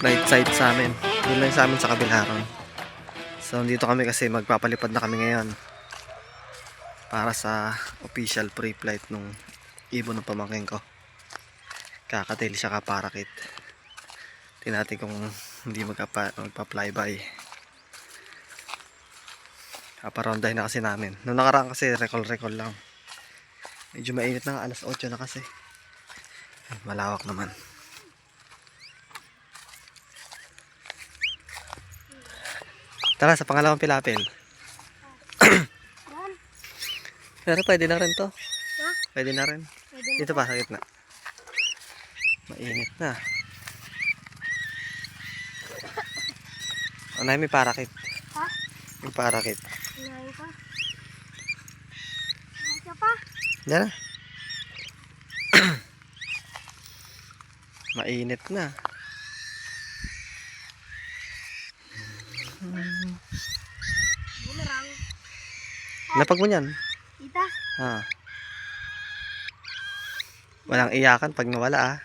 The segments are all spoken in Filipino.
flight site sa amin. Doon lang sa amin sa Kabilharon. So dito kami kasi magpapalipad na kami ngayon para sa official pre-flight nung ibon ng pamangkin ko. Kakatail siya kaparakit. Tingnan kung hindi magpa-flyby. Kaparondahin na kasi namin. Noong nakaraan kasi recall lang. Medyo mainit na nga, alas 8 na kasi. Malawak naman. Tara sa pangalawang pilapil. Pero pwede na rin to. Pwede na rin. Dito pa sa gitna. Mainit na. Ano may parakit? Ha? May parakit. Unahin pa. Unahin pa. Diyan na. Mainit na. Bumerang. Lapag mo yan. Ita. Ha. Walang iyakan pag nawala ah.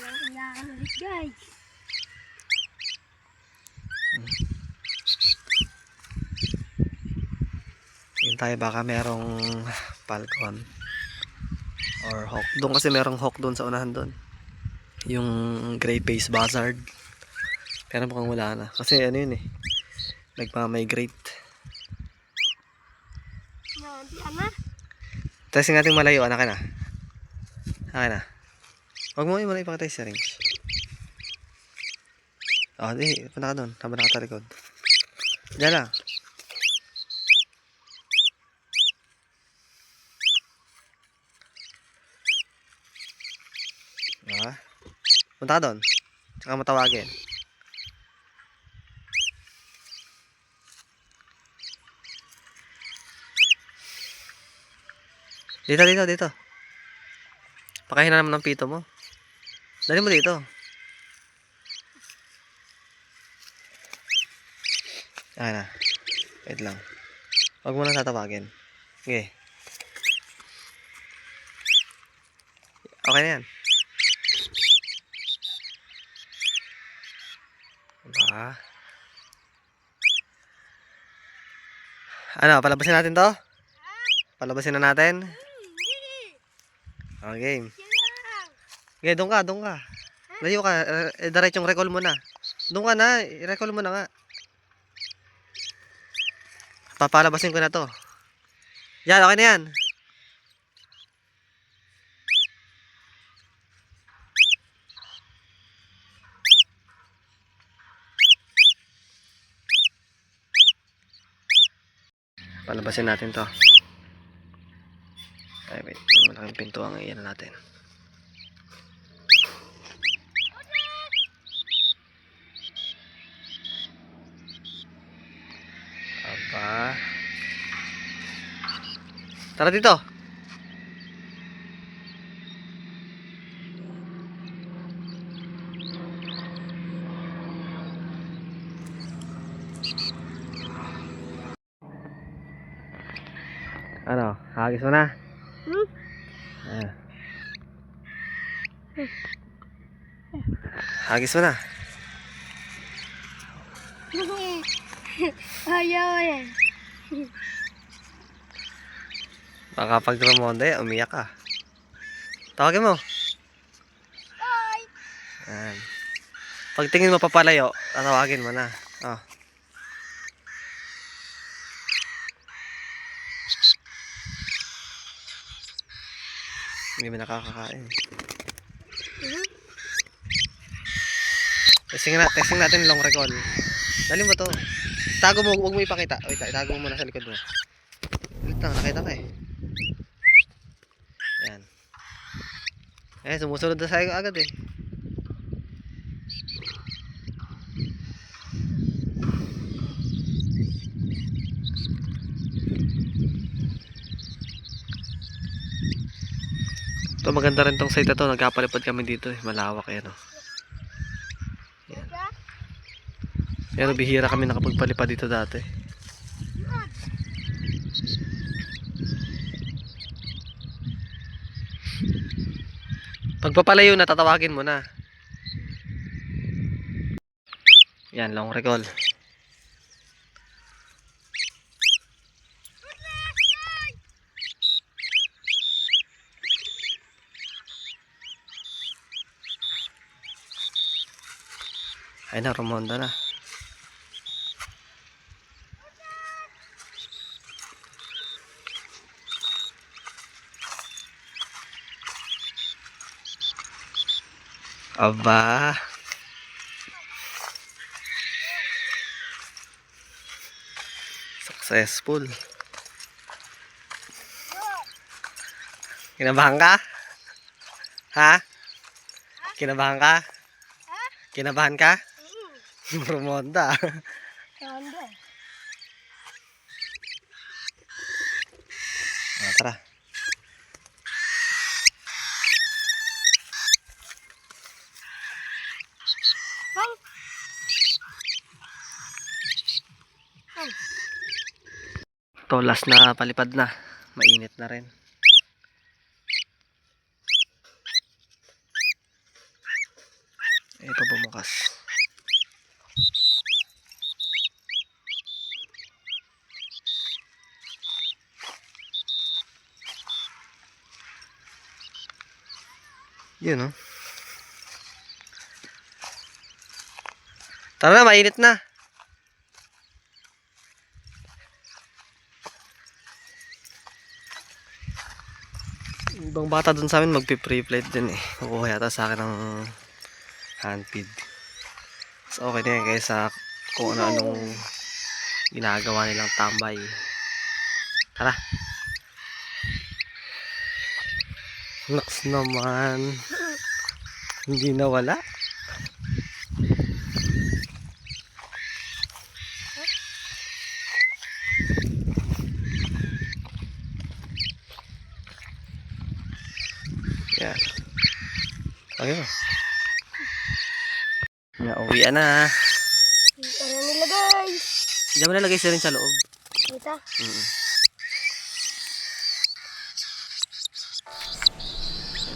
Walang iyakan ulit guys. Yun tayo baka merong falcon or hawk. Doon kasi merong hawk doon sa unahan doon. Yung gray face buzzard. Pero mukhang wala na. Kasi ano yun eh. Nagpa-migrate. Nanti ama. Testing natin malayo. Anak ka na. Akin na. Huwag mo yung ipakita yung syringe. Oh, di. Punta ka doon. Tama na ka talikod. Diyan lang. Ah. Punta ka doon. Tsaka matawagin. Dito. Pakahin na naman ng pito mo. Dali mo dito. Ayan na. Wait lang. Huwag mo lang tatawagin. Okay. Okay na yan. Diba? Ano, palabasin natin to? Palabasin na natin? Okay. Okay, doon ka. Layo ka. Direct yung recall mo na. Doon ka na. I-recall mo na nga. Papalabasin ko na to. Yan, okay na yan. Palabasin natin to. Ay, wait. Yung malaking pinto ang iyan natin. Aba. Tara dito. Ano? Hagis mo na? Ayan. Hagis mo na. Ayaw yan. Baka pag drumonde, umiyak ka. Tawagin mo. Ay! Ayan. Pag tingin mo papalayo, tatawagin mo na. Oh. Hindi mo nakakakain. Testing natin long recall. Dali mo to. Tago mo, huwag mo ipakita. Wait, itago mo muna sa likod mo. Wait lang, nakita ka eh. Yan. Sumusunod na sa'yo agad eh. Ito maganda rin tong site na to. Nagkapalipad kami dito eh. Malawak eh no. Yan. Pero bihira kami nakapagpalipad dito dati. Pagpapalayo na tatawagin mo na. Yan, long recall. Ay na, rumonda na. Aba. Successful. Kinabahan ka? Ha? Kinabahan ka? Kinabahan ka? Rumonda. Ganda. Tara. Bang. Bang. Ito, last na palipad na. Mainit na rin. Ito bumukas. Yun, oh. Tara na, mainit na. Ibang bata dun sa amin magpi-pre-flight din eh. Kukuha yata sa akin ng hand feed. So okay na yan kaysa kung ano-anong ginagawa nilang tambay. Tara. Naks naman. Hindi nawala. Yan. Ayun. Uwian na. Ano nilagay? Diyan mo nalagay siya rin sa loob. Dito.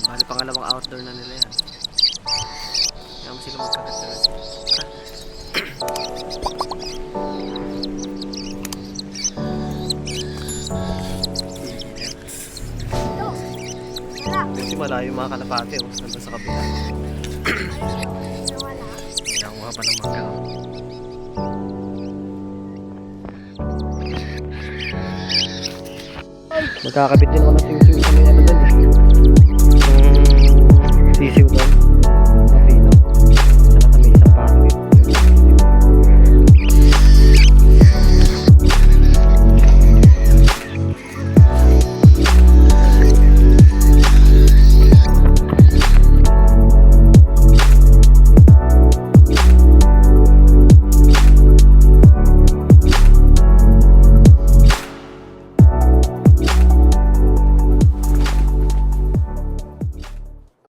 Bali pangalawang outdoor na nila yan. Kaya mo sila magkakat na. Ito. Wala. Kasi malayo yung mga kalapate. Nandun sa kabila. Nawala. Nakuha pa ng mangga. Magkakabit din ako ng sisiw sa may ano dun eh. Yung sisiw doon.